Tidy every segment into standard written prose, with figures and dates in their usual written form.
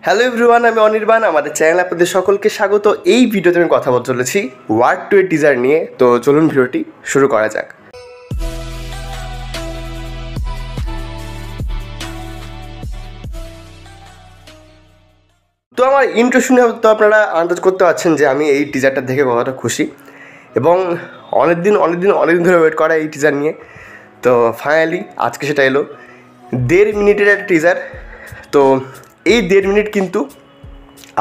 Hello everyone, আমি অনির্বাণ। আমাদের channel আপনাদের সকলকে স্বাগত। এই ভিডিওতে আমি কথা বলতে চলেছি ওয়ার 2 এর টিজার নিয়ে। তো চলুন ভিডিওটি শুরু করা যাক। তো আমার ইন্ট্রো শুনে তো আপনারা আন্দাজ করতে পারছেন যে আমি এই টিজারটা দেখে কতটা খুশি, এবং অনেকদিন ধরে ওয়েট করা এই টিজার নিয়ে। তো ফাইনালি আজকে সেটা এলো। 1.5 মিনিটের একটা টিজার। তো এই 1.5 মিনিট কিন্তু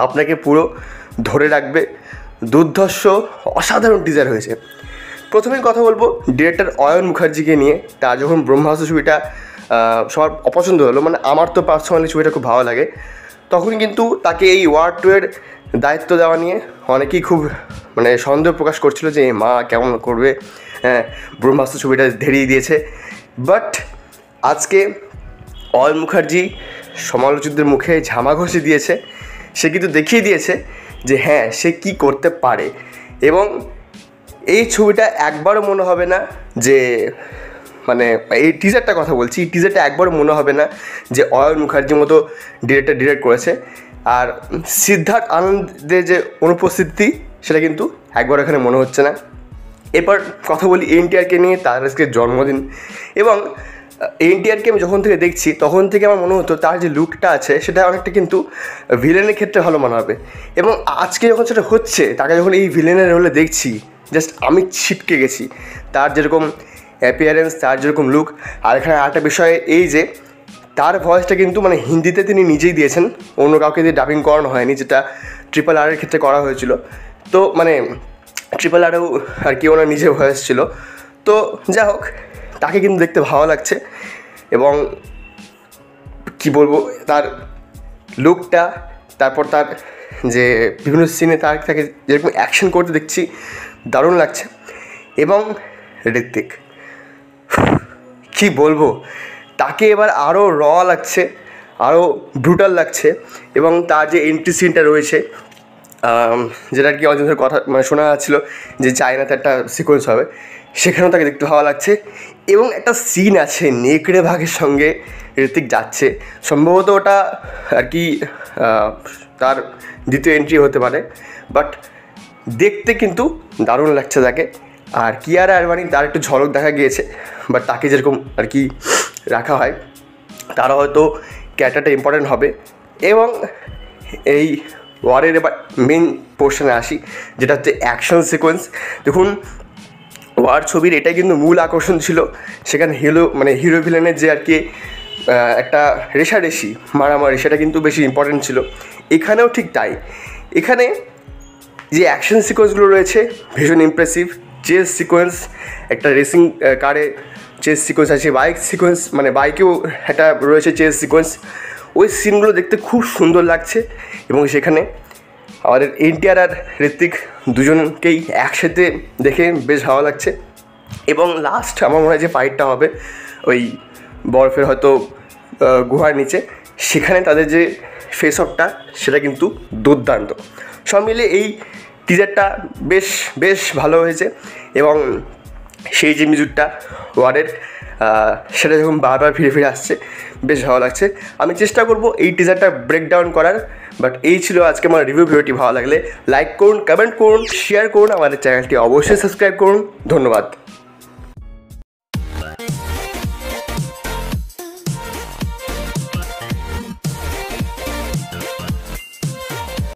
আপনাকে পুরো ধরে রাখবে। দুর্ধর্ষ অসাধারণ টিজার হয়েছে। প্রথমেই কথা বলবো ডিরেক্টর অয়ন মুখার্জিকে নিয়ে। তার যখন ব্রহ্মাস্ত্র ছবিটা সবার অপছন্দ হলো, মানে আমার তো পার্সোনালি ছবিটা খুব ভালো লাগে, তখন কিন্তু তাকে এই ওয়ার 2 এর দায়িত্ব দেওয়া নিয়ে অনেকেই খুব সন্দেহ প্রকাশ করছিল যে মা কেমন করবে, ব্রহ্মাস্ত্র ছবিটা ধেরিয়ে দিয়েছে। বাট আজকে অয়ন মুখার্জি সমালোচকদের মুখে ঝামা ঘষে দিয়েছে। সে কিন্তু দেখিয়ে দিয়েছে যে হ্যাঁ, সে কি করতে পারে। এবং এই ছবিটা একবারও মনে হবে না যে এই টিজারটা কথা বলছি, এই টিজারটা একবারও মনে হবে না যে অয়ন মুখার্জির মতো ডিরেক্ট করেছে। আর সিদ্ধার্থ আনন্দের যে অনুপস্থিতি, সেটা কিন্তু একবার এখানে মনে হচ্ছে না। এরপর কথা বলি এনটিআরকে নিয়ে। তার আজকে জন্মদিন, এবং এনটিআরকে আমি যখন থেকে দেখছি তখন থেকে আমার মনে হতো তার যে লুকটা আছে সেটা অনেকটা কিন্তু ভিলেনের ক্ষেত্রে ভালো মনে হবে। এবং আজকে যখন সেটা হচ্ছে, তাকে যখন এই ভিলেনের রোলে দেখছি, জাস্ট আমি ছিটকে গেছি। তার যেরকম অ্যাপিয়ারেন্স, তার যেরকম লুক। আর এখানে আরেকটা বিষয় এই যে তার ভয়েসটা কিন্তু হিন্দিতে তিনি নিজেই দিয়েছেন, অন্য কাউকে দিয়ে ডাবিং করানো হয়নি, যেটা RRR এর ক্ষেত্রে করা হয়েছিল। তো RRRও আর কি ওনার নিজের ভয়েস ছিল। তো যা হোক, তাকে কিন্তু দেখতে ভালো লাগছে। এবং কি বলবো, তার লুকটা, তারপর তার যে বিভিন্ন সিনে তাকে যেরকম অ্যাকশন করতে দেখছি, দারুণ লাগছে। এবং ঋত্বিক, কি বলবো, তাকে এবার আরও লাগছে, আরও ব্রুটাল লাগছে। এবং তার যে এন্ট্রি সিনটা রয়েছে, যেটা আর কি অনেক ধরে কথা শোনা যাচ্ছিলো যে চায়নাতে একটা সিকোয়েন্স হবে, সেখানেও তাকে দেখতে ভালো লাগছে। এবং একটা সিন আছে নেকড়ে বাঘের সঙ্গে ঋত্বিক যাচ্ছে, সম্ভবত ওটা আর কি তার দ্বিতীয় এন্ট্রি হতে পারে। বাট দেখতে কিন্তু দারুণ লাগছে তাকে। আর কিয়ারা আডবাণী, তার একটু ঝলক দেখা গিয়েছে, বাট তাকে যেরকম আর কি রাখা হয়, তারা হয়তো ক্যারেক্টারটা ইম্পর্টেন্ট হবে। এবং এই ওয়ারের এবার মেন পোর্শনে আসি, যেটা হচ্ছে অ্যাকশন সিকোয়েন্স। দেখুন, ওয়ার ছবির এটাই কিন্তু মূল আকর্ষণ ছিল। সেখানে হিরো ভিলেনের যে আর কি একটা রেষারেষি, মারামারি, সেটা কিন্তু বেশি ইম্পর্টেন্ট ছিল। এখানেও ঠিক তাই। এখানে যে অ্যাকশন সিকোয়েন্সগুলো রয়েছে ভীষণ ইমপ্রেসিভ। চেস সিকোয়েন্স, একটা রেসিং কারে চেস সিকোয়েন্স আছে, বাইক সিকোয়েন্স, বাইকেও একটা রয়েছে চেস সিকোয়েন্স। ওই সিনগুলো দেখতে খুব সুন্দর লাগছে। এবং সেখানে আমাদের এনটিআর আর ঋত্বিক দুজনকেই একসাথে দেখে বেশ ভালো লাগছে। এবং লাস্ট আমার মনে হয় যে ফাইটটা হবে ওই বরফের হয়তো গুহার নিচে, সেখানে তাদের যে ফেস অফটা, সেটা কিন্তু দুর্দান্ত। সব মিলে এই টিজারটা বেশ ভালো হয়েছে। এবং সেই যে মিউজিকটা ওয়ারের, সেটা যখন বারবার ফিরে আসছে, বেশ ভালো লাগছে। আমি চেষ্টা করব এই টিজারটা ব্রেকডাউন করার। বাট এই ছিল আজকে আমার রিভিউ। ভিডিওটি ভালো লাগলে লাইক করুন, কমেন্ট করুন, শেয়ার করুন, আমাদের চ্যানেলটি অবশ্যই সাবস্ক্রাইব করুন। ধন্যবাদ।